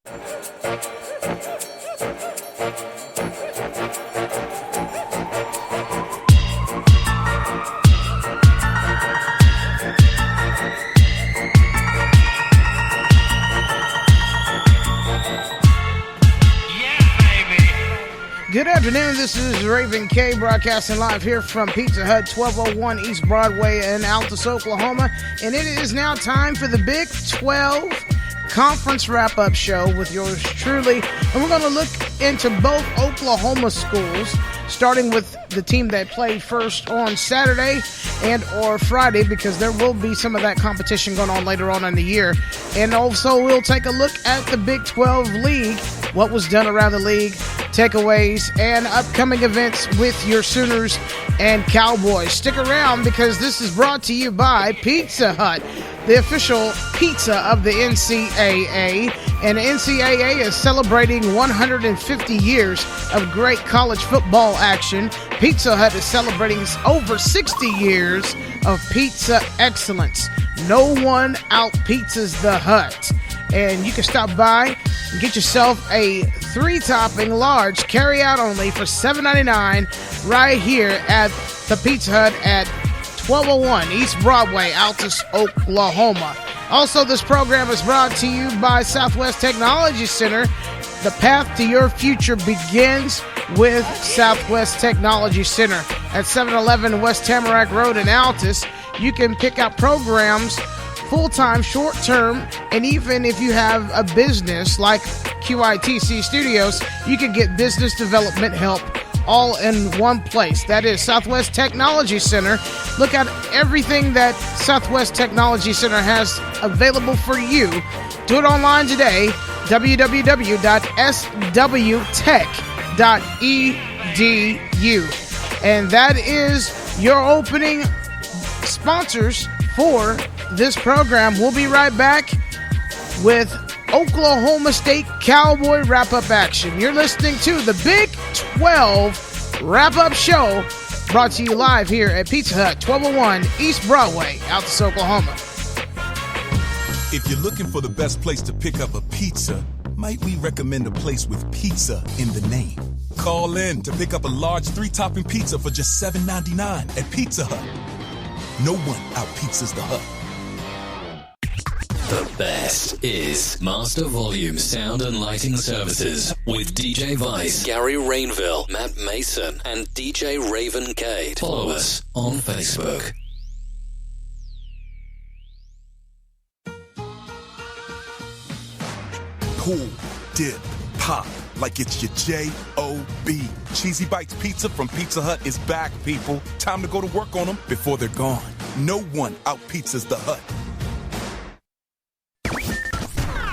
Good afternoon, this is Raven K broadcasting live here from Pizza Hut, 1201 East Broadway in Altus, Oklahoma. And it is now time for the Big 12 Conference Wrap-Up Show with yours truly. And we're going to look into both Oklahoma schools, starting with the team that played first on Saturday and or Friday, because there will be some of that competition going on later on in the year. And also we'll take a look at the Big 12 League, what was done around the league, takeaways, and upcoming events with your Sooners and Cowboys. Stick around because this is brought to you by Pizza Hut, the official pizza of the NCAA. And the NCAA is celebrating 150 years of great college football action. Pizza Hut is celebrating over 60 years of pizza excellence. No one out-pizzas the Hut. And you can stop by and get yourself a 3-topping large carry-out only for $7.99 right here at the Pizza Hut at 1201 East Broadway, Altus, Oklahoma. Also, this program is brought to you by Southwest Technology Center. The path to your future begins with Southwest Technology Center at 711 West Tamarack Road in Altus. You can pick out programs full-time, short-term, and even if you have a business like Q.I.T.C. Studios, you can get business development help all in one place. That is Southwest Technology Center. Look at everything that Southwest Technology Center has available for you. Do it online today, www.swtech.edu. And that is your opening sponsors for this program. We'll be right back with Oklahoma State Cowboy wrap-up action. You're listening to the Big 12 wrap-up show, brought to you live here at Pizza Hut, 1201 East Broadway, Altus, Oklahoma. If you're looking for the best place to pick up a pizza, might we recommend a place with pizza in the name? Call in to pick up a large 3-topping pizza for just $7.99 at Pizza Hut. No one out-pizzas the Hut. The best is Master Volume Sound and Lighting Services with DJ Vice, Gary Rainville, Matt Mason, and DJ Raven Cade. Follow us on Facebook. Pull, dip, pop, like it's your J-O-B. Cheesy Bites Pizza from Pizza Hut is back, people. Time to go to work on them before they're gone. No one out-pizzas the Hut.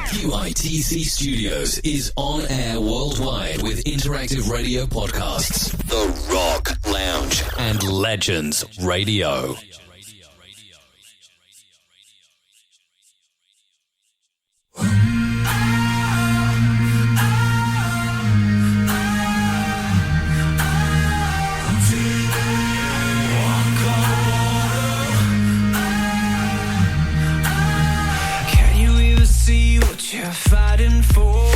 Q.I.T.C. Studios is on air worldwide with interactive radio podcasts, The Rock Lounge, and Legends Radio. You're fighting for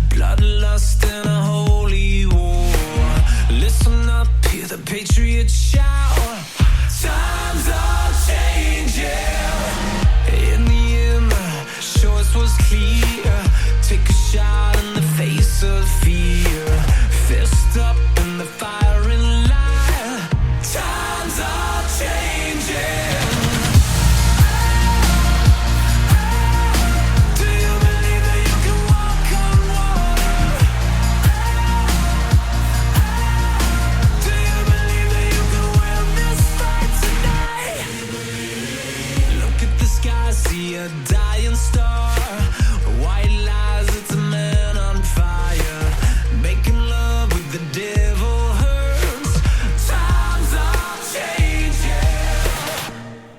bloodlust and a holy war. Listen up, hear the patriots shout. Times are changing. In the end, the choice was clear. Take a shot in the face of fear. Fist up in the firing line. Times are changing. See a dying star, white lies, it's a man on fire, making love with the devil hurts. Times are changing.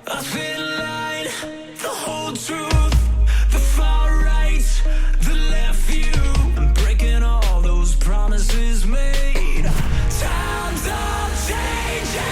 A thin line, the whole truth, the far right, the left view, breaking all those promises made. Times are changing.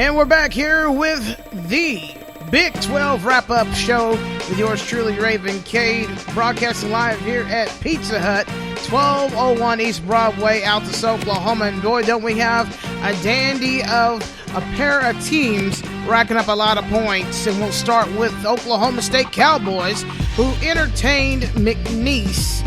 And we're back here with the Big 12 wrap-up show with yours truly, Raven Cade, broadcasting live here at Pizza Hut, 1201 East Broadway, Altus, Oklahoma. And boy, don't we have a dandy of a pair of teams racking up a lot of points. And we'll start with Oklahoma State Cowboys, who entertained McNeese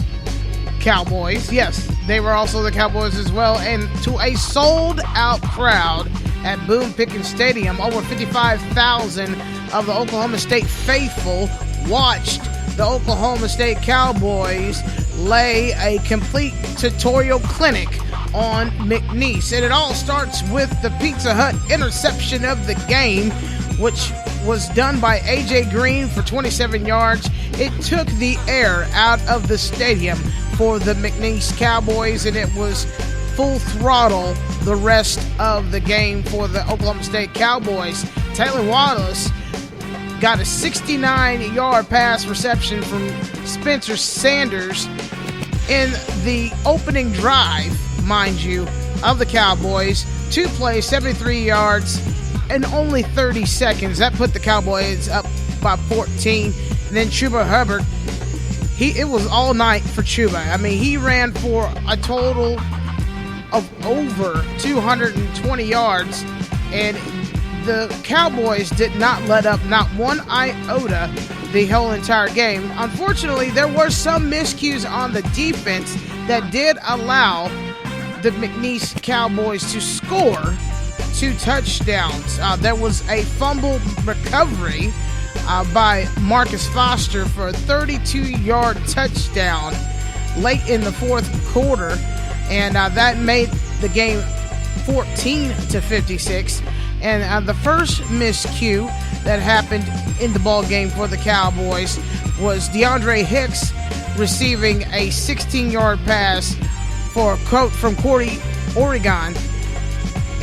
Cowboys. Yes, they were also the Cowboys as well, and to a sold-out crowd at Boone Pickens Stadium. Over 55,000 of the Oklahoma State faithful watched the Oklahoma State Cowboys lay a complete tutorial clinic on McNeese. And it all starts with the Pizza Hut interception of the game, which was done by A.J. Green for 27 yards. It took the air out of the stadium for the McNeese Cowboys, and it was full throttle the rest of the game for the Oklahoma State Cowboys. Taylor Wallace got a 69-yard pass reception from Spencer Sanders in the opening drive, mind you, of the Cowboys. 2 plays, 73 yards, in only 30 seconds. That put the Cowboys up by 14. And then Chuba Hubbard, it was all night for Chuba. I mean, he ran for a total of over 220 yards, and the Cowboys did not let up, not one iota, the whole entire game. Unfortunately, there were some miscues on the defense that did allow the McNeese Cowboys to score 2 touchdowns. There was a fumble recovery by Marcus Foster for a 32-yard touchdown late in the fourth quarter, and that made the game 14-56. And the first miscue that happened in the ball game for the Cowboys was DeAndre Hicks receiving a 16-yard pass for a quote from Corey Oregon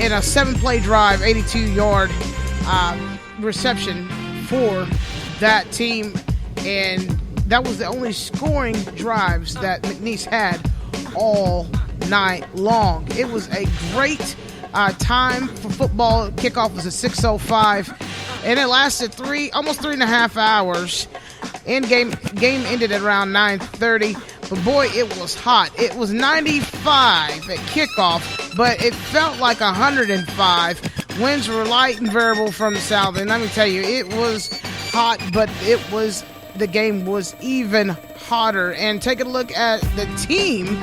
in a 7-play drive, 82-yard reception for that team. And that was the only scoring drives that McNeese had all night long. It was a great time for football. Kickoff was at 6:05, and it lasted almost 3.5 hours. Game ended at around 9:30. But boy, it was hot. It was 95 at kickoff, but it felt like 105. Winds were light and variable from the south, and let me tell you, it was hot, but the game was even hotter. And take a look at the team.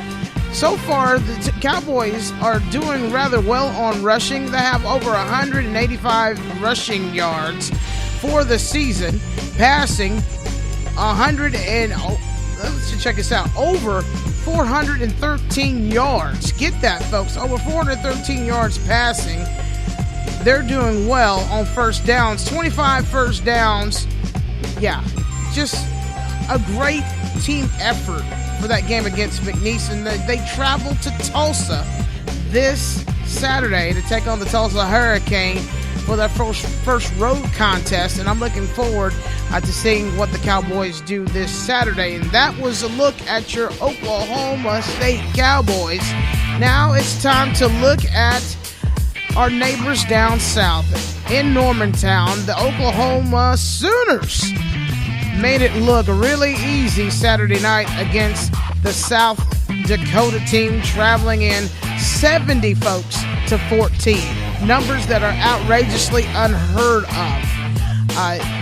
So far, the Cowboys are doing rather well on rushing. They have over 185 rushing yards for the season. Passing, let's check this out, over 413 yards. Get that, folks, over 413 yards passing. They're doing well on first downs, 25 first downs. Yeah, just a great team effort for that game against McNeese. And they traveled to Tulsa this Saturday to take on the Tulsa Hurricane for their first road contest, and I'm looking forward to seeing what the Cowboys do this Saturday. And that was a look at your Oklahoma State Cowboys. Now it's time to look at our neighbors down south. In Normantown, the Oklahoma Sooners made it look really easy Saturday night against the South Dakota team, traveling in 70 folks to 14. Numbers that are outrageously unheard of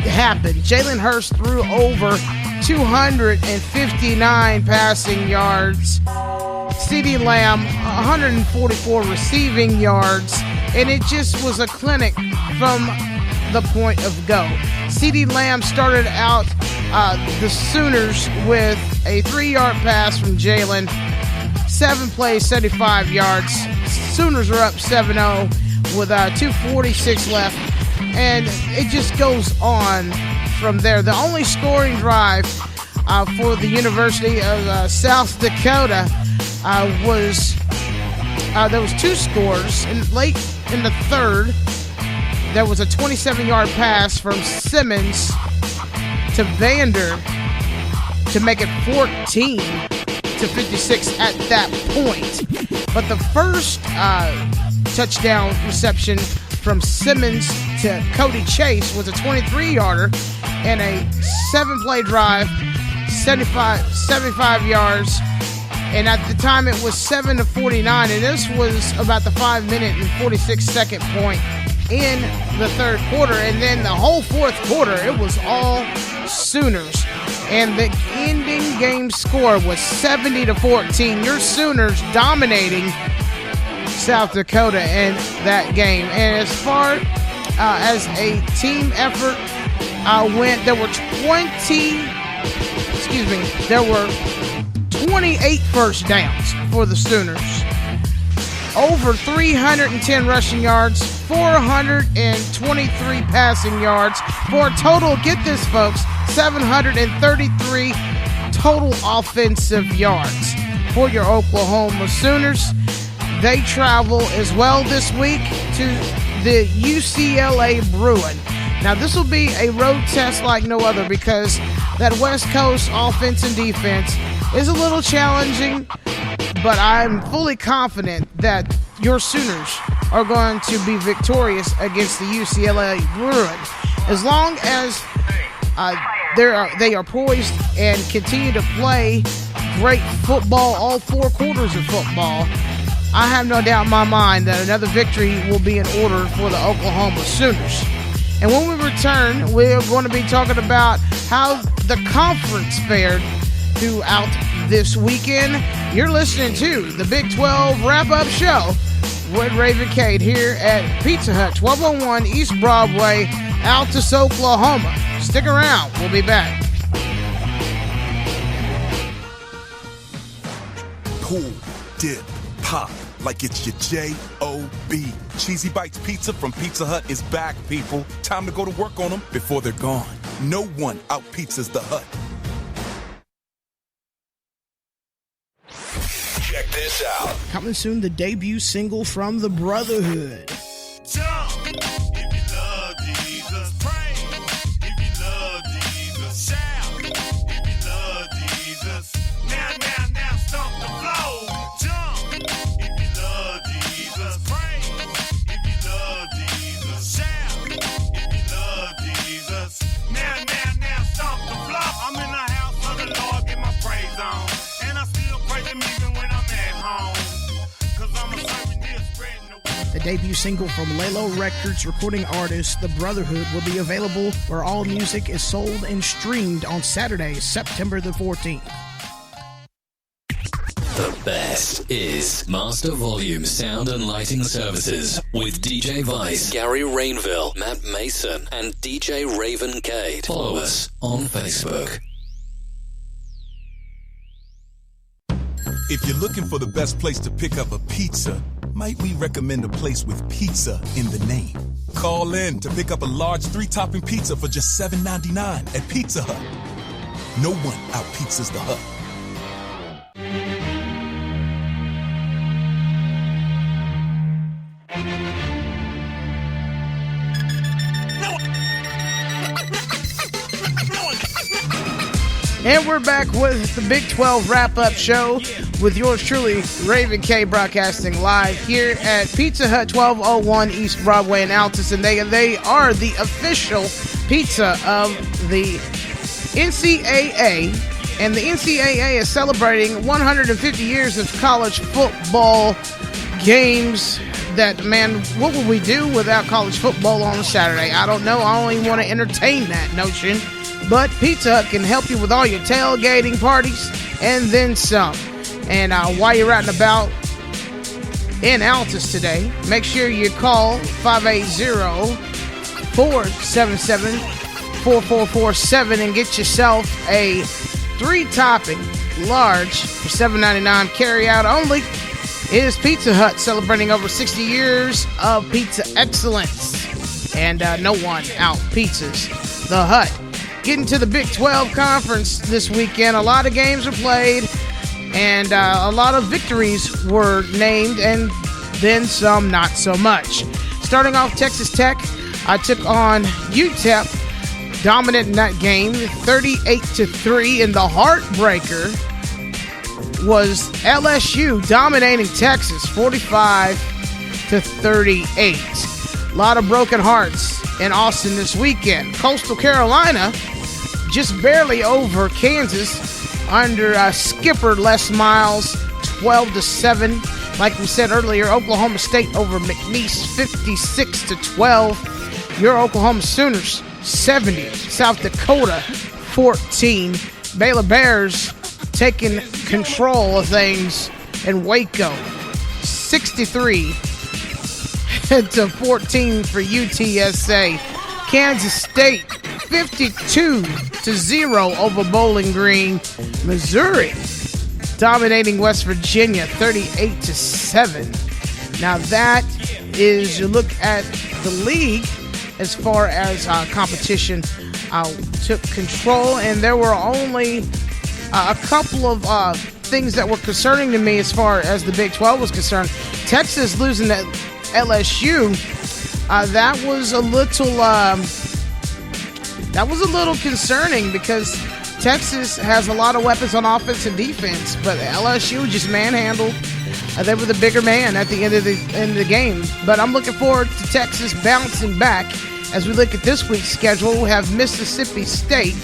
happened. Jalen Hurst threw over 259 passing yards. CeeDee Lamb, 144 receiving yards. And it just was a clinic from the point of go. CeeDee Lamb started out the Sooners with a 3-yard pass from Jalen. 7 plays, 75 yards. Sooners are up 7-0 with 2:46 left. And it just goes on from there. The only scoring drive for the University of South Dakota was there was 2 scores. And late in the third, there was a 27-yard pass from Simmons to Vander to make it 14-56 at that point. But the first touchdown reception from Simmons to Cody Chase was a 23-yarder and a 7-play drive, 75 yards. And at the time, it was 7-49, and this was about the 5-minute and 46-second point in the third quarter. And then the whole fourth quarter, it was all Sooners. And the ending game score was 70-14. Your Sooners dominating South Dakota in that game. And as far as a team effort went, there were 28 first downs for the Sooners. Over 310 rushing yards, 423 passing yards, for a total, get this folks, 733 total offensive yards for your Oklahoma Sooners. They travel as well this week to the UCLA Bruin. Now, this will be a road test like no other because that West Coast offense and defense is a little challenging, but I'm fully confident that your Sooners are going to be victorious against the UCLA Bruin. As long as they are poised and continue to play great football, all four quarters of football, I have no doubt in my mind that another victory will be in order for the Oklahoma Sooners. And when we return, we're going to be talking about how the conference fared throughout this weekend. You're listening to the Big 12 Wrap-Up Show with Raven Cade here at Pizza Hut, 1201 East Broadway, Altus, Oklahoma. Stick around. We'll be back. Cool, dip, pop, like it's your J-O-B. Cheesy Bites Pizza from Pizza Hut is back, people. Time to go to work on them before they're gone. No one out-pizzas the Hut. Check this out. Coming soon, the debut single from the Brotherhood. Jump if you love Jesus. Pray if you love Jesus. Shout if you love Jesus. Now, stomp the floor. Jump if you love Jesus. Pray if you love Jesus. Shout if you love Jesus. Now, stomp the floor. I'm in the house of the Lord, get my praise on. And I still praise him even when I'm at home. Cause I'm a servant here spreading the word. The debut single from Lalo Records recording artist The Brotherhood will be available where all music is sold and streamed on Saturday, September the 14th. The best is Master Volume Sound and Lighting Services with DJ Vice, Gary Rainville, Matt Mason, and DJ Raven Cade. Follow us on Facebook. If you're looking for the best place to pick up a pizza, might we recommend a place with pizza in the name? Call in to pick up a large 3-topping pizza for just $7.99 at Pizza Hut. No one out-pizzas the Hut. And we're back with the Big 12 Wrap-Up Show with yours truly, Raven K, broadcasting live here at Pizza Hut, 1201 East Broadway in Altus. And they are the official pizza of the NCAA. And the NCAA is celebrating 150 years of college football games. That, man, what would we do without college football on a Saturday? I don't know. I don't even want to entertain that notion. But Pizza Hut can help you with all your tailgating parties and then some. And while you're out and about in Altus today, make sure you call 580-477-4447 and get yourself a 3-topping large for $7.99 carry out only. It is Pizza Hut celebrating over 60 years of pizza excellence. And no one out pizzas the Hut. Getting to the Big 12 Conference this weekend. A lot of games were played, and a lot of victories were named, and then some not so much. Starting off, Texas Tech, I took on UTEP, dominant in that game, 38-3, and the heartbreaker was LSU dominating Texas, 45 38. A lot of broken hearts in Austin this weekend. Coastal Carolina just barely over Kansas under skipper Les Miles, 12-7. Like we said earlier, Oklahoma State over McNeese, 56-12. Your Oklahoma Sooners, 70. South Dakota, 14. Baylor Bears taking control of things in Waco, 63-14 for UTSA. Kansas State, 52-0 over Bowling Green. Missouri dominating West Virginia, 38-7. Now that is, you look at the league as far as competition took control, and there were only a couple of things that were concerning to me as far as the Big 12 was concerned. Texas losing to LSU, that was a little concerning because Texas has a lot of weapons on offense and defense, but LSU just manhandled. They were the bigger man at the end of the game. But I'm looking forward to Texas bouncing back. As we look at this week's schedule, we have Mississippi State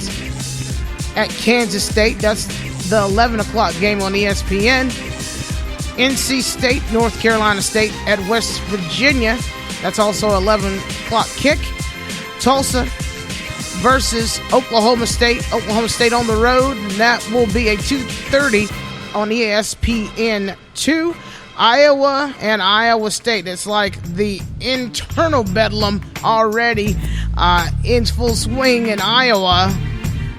at Kansas State. That's the 11 o'clock game on ESPN. NC State, North Carolina State at West Virginia. That's also 11 o'clock kick. Tulsa versus Oklahoma State. Oklahoma State on the road. And that will be a 2:30 on ESPN2. Iowa and Iowa State. It's like the internal bedlam already in full swing in Iowa.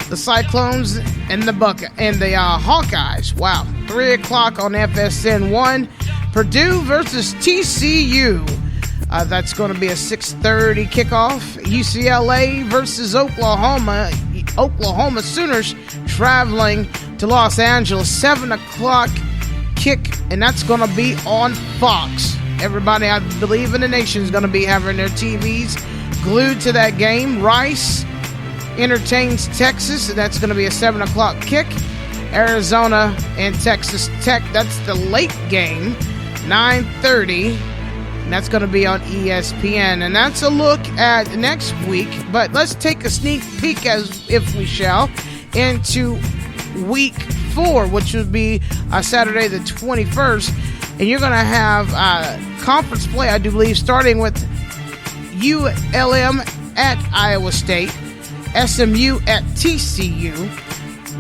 The Cyclones and the Hawkeyes. Wow. 3 o'clock on FSN1. Purdue versus TCU. That's going to be a 6:30 kickoff. UCLA versus Oklahoma. Oklahoma Sooners traveling to Los Angeles. 7 o'clock kick, and that's going to be on Fox. Everybody, I believe in the nation, is going to be having their TVs glued to that game. Rice entertains Texas, and that's going to be a 7 o'clock kick. Arizona and Texas Tech, that's the late game, 9:30, and that's going to be on ESPN. And that's a look at next week, but let's take a sneak peek, as if we shall, into week 4, which would be Saturday the 21st, and you're going to have conference play, I do believe, starting with ULM at Iowa State, SMU at TCU,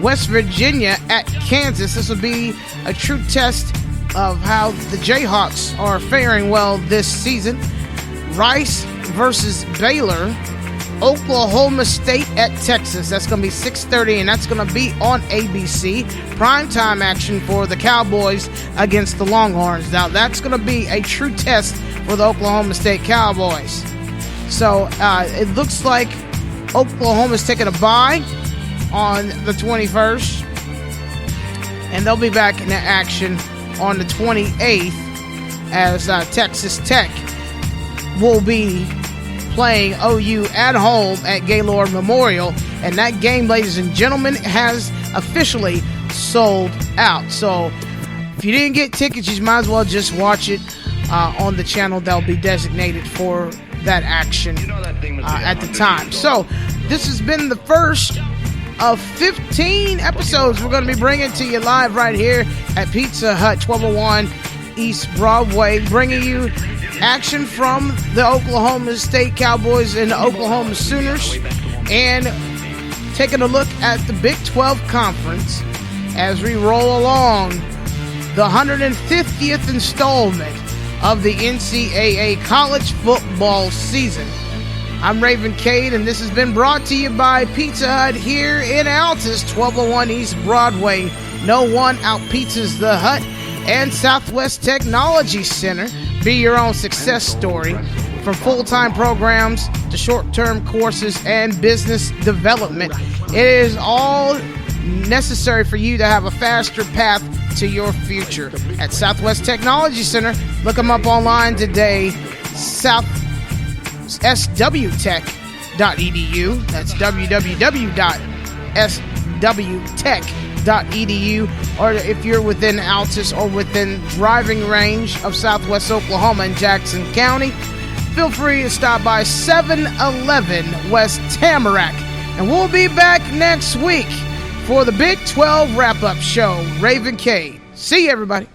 West Virginia at Kansas. This will be a true test of how the Jayhawks are faring well this season. Rice versus Baylor. Oklahoma State at Texas. That's going to be 6:30, and that's going to be on ABC. Primetime action for the Cowboys against the Longhorns. Now, that's going to be a true test for the Oklahoma State Cowboys. So, it looks like Oklahoma's taking a bye on the 21st, and they'll be back in action on the 28th as Texas Tech will be playing OU at home at Gaylord Memorial, and that game, ladies and gentlemen, has officially sold out. So if you didn't get tickets, you might as well just watch it on the channel that will be designated for that action at the time. So this has been the first of 15 episodes we're going to be bringing to you live right here at Pizza Hut, 1201 East Broadway, bringing you action from the Oklahoma State Cowboys and the Oklahoma Sooners, and taking a look at the Big 12 Conference as we roll along the 150th installment of the NCAA college football season. I'm Raven Cade, and this has been brought to you by Pizza Hut here in Altus, 1201 East Broadway. No one out-pizzas the Hut, and Southwest Technology Center. Be your own success story. From full-time programs to short-term courses and business development, it is all necessary for you to have a faster path to your future. At Southwest Technology Center, look them up online today, swtech.edu. That's www.swtech.edu. or if you're within Altus or within driving range of Southwest Oklahoma and Jackson County, feel free to stop by 711 West Tamarack. And we'll be back next week for the Big 12 wrap-up show. Raven Cade. See you, everybody.